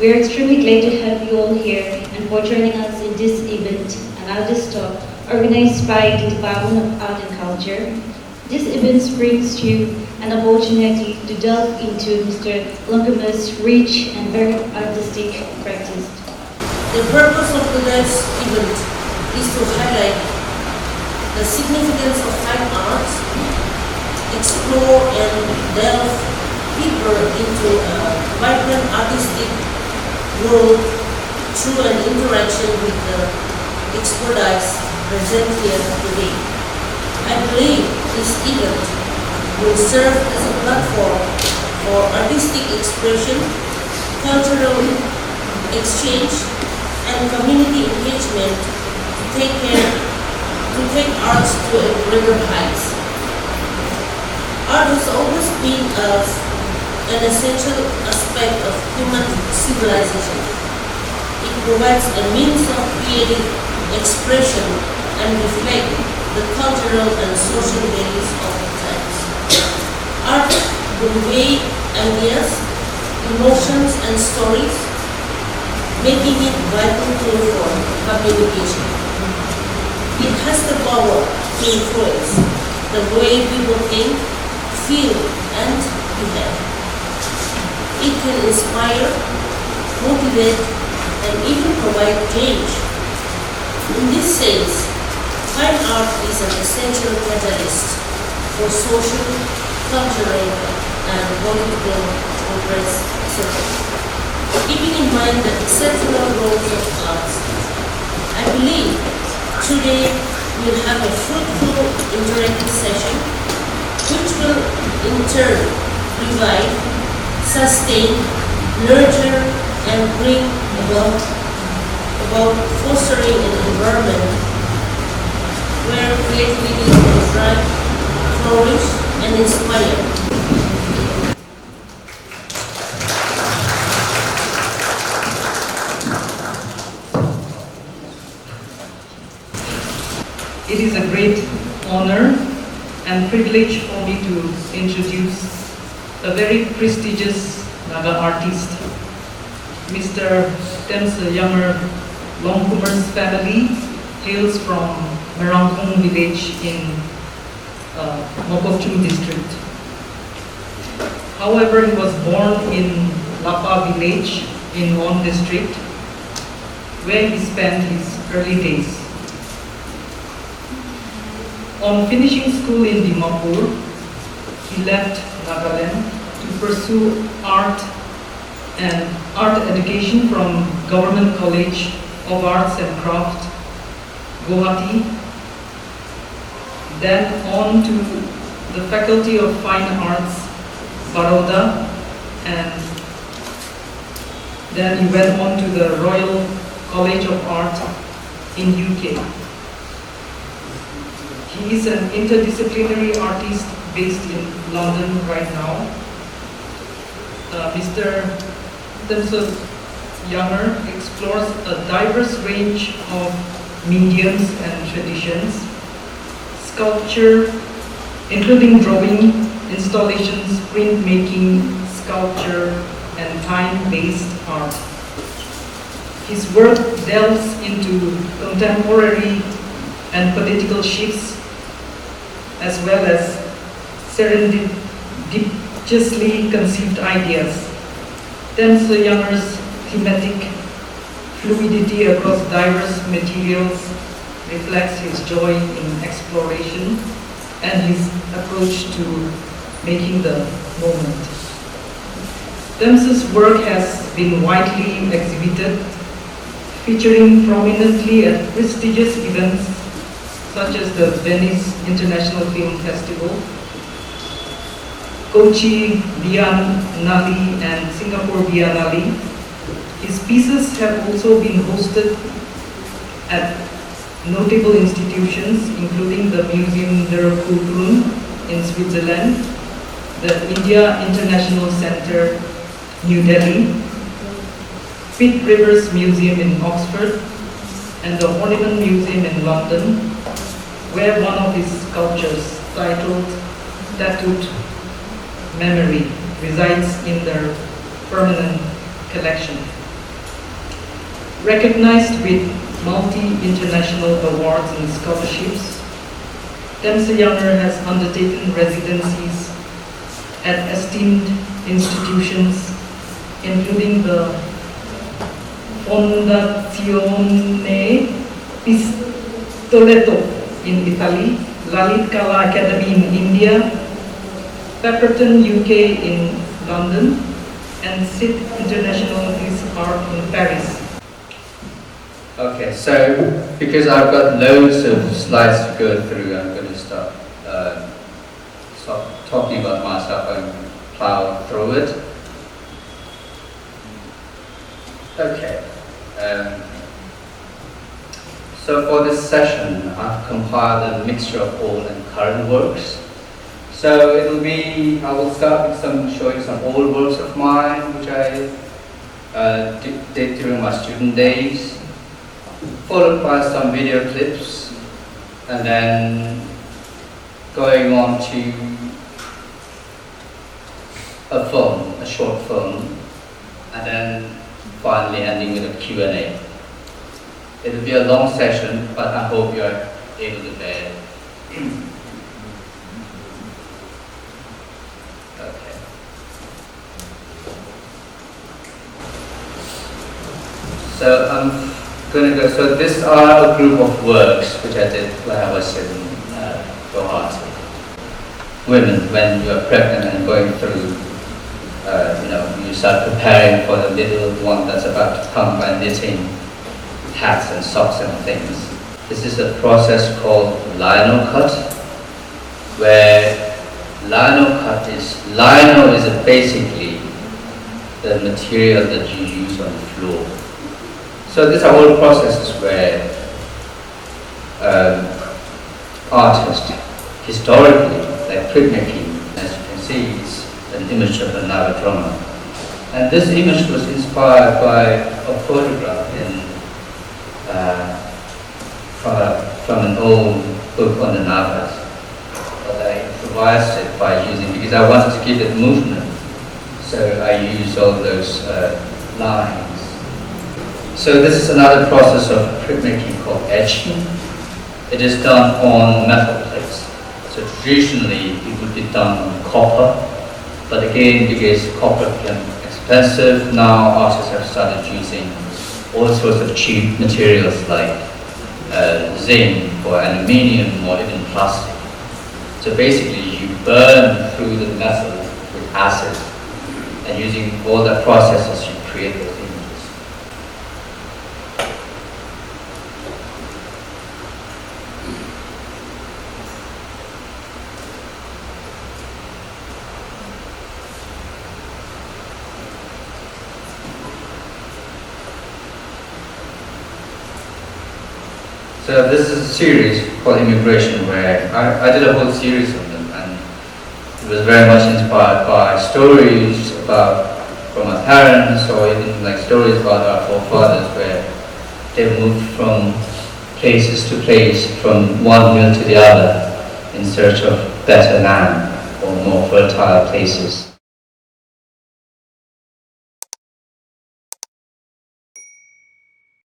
We are extremely glad to have you all here and for joining us in this event, an artist talk organized by the Department of Art and Culture. This event brings you an opportunity to delve into Mr. Longkumer's rich and very artistic practice. The purpose of today's event is to highlight the significance of fine arts, explore and delve deeper into a vibrant artistic world through an interaction with the expertise present here today. I believe this event will serve as a platform for artistic expression, cultural exchange, and community engagement to take arts to a greater heights. Art has always been an essential aspect of human civilization. It provides a means of creative expression and reflect the cultural and social values of the times. Art conveys ideas, emotions, and stories, making it vital tool for communication. It has the power to influence the way people think, feel, and behave. It can inspire, motivate, and even provide change. In this sense, fine art is an essential catalyst for social, cultural, and political progress, etc. Keeping in mind the exceptional roles of arts, I believe today we'll have a fruitful interactive session which will in turn revive, sustain, nurture, and bring about fostering an environment where creativity can thrive, flourish, and inspire. It is a great honor and privilege for me to introduce a very prestigious Naga artist, Mr. Temsuyanger. Longkumer's family hails from Merangkong village in Mokokchung district. However, he was born in Lapa village in Won district, where he spent his early days. On finishing school in Dimapur, he left Nagaland to pursue art education from Government College of Arts and Craft, Guwahati, then on to the Faculty of Fine Arts, Baroda, and then he went on to the Royal College of Art in UK. He is an interdisciplinary artist based in London right now. Mr. Temsuyanger explores a diverse range of mediums and traditions, sculpture, including drawing, installations, printmaking, sculpture, and time-based art. His work delves into contemporary and political shifts, as well as serendipitously conceived ideas. Temsuyanger's thematic fluidity across diverse materials reflects his joy in exploration and his approach to making the moment. Temsu's work has been widely exhibited, featuring prominently at prestigious events such as the Venice International Film Festival, Kochi Biennale, and Singapore Biennale. His pieces have also been hosted at notable institutions including the Museum der Kulturen in Switzerland, the India International Center, New Delhi, Pitt Rivers Museum in Oxford, and the Ornament Museum in London, where one of his sculptures, titled Tattooed Memory, resides in their permanent collection. Recognized with multi-international awards and scholarships, Temsuyanger has undertaken residencies at esteemed institutions, including the Fondazione Pistoletto in Italy, Lalit Kala Academy in India, Pepperton UK in London, and SIT International Greece Art in Paris. Okay, so because I've got loads of slides to go through, I'm going to start talking about myself and plow through it. Okay, so for this session, I've compiled a mixture of old and current works. So I will start with showing some old works of mine, which I did during my student days, followed by some video clips, and then going on to a film, a short film, and then finally ending with a Q&A. It will be a long session, but I hope you are able to bear it. Okay. So I'm going to go. So these are a group of works which I did when I was in Guwahati. Women, when you are pregnant and going through, you start preparing for the little one that's about to come by knitting hats and socks and things. This is a process called lino cut, where lino is basically the material that you use on the floor. So these are all processes where artists, historically, like printmaking, as you can see, is an image of a Navadrama. And this image was inspired by a photograph from an old book on the Navas. But I improvised it by because I wanted to give it movement. So I used all those lines. So this is another process of printmaking called etching. It is done on metal plates. So traditionally it would be done on copper, but again because copper became expensive, now artists have started using all sorts of cheap materials like zinc or aluminium or even plastic. So basically you burn through the metal with acid, and using all the processes you create those images. So this is a series called Immigration, where I did a whole series of them, and it was very much inspired by stories from my parents, or even like stories about our forefathers, where they moved from places to place, from one mill to the other, in search of better land or more fertile places.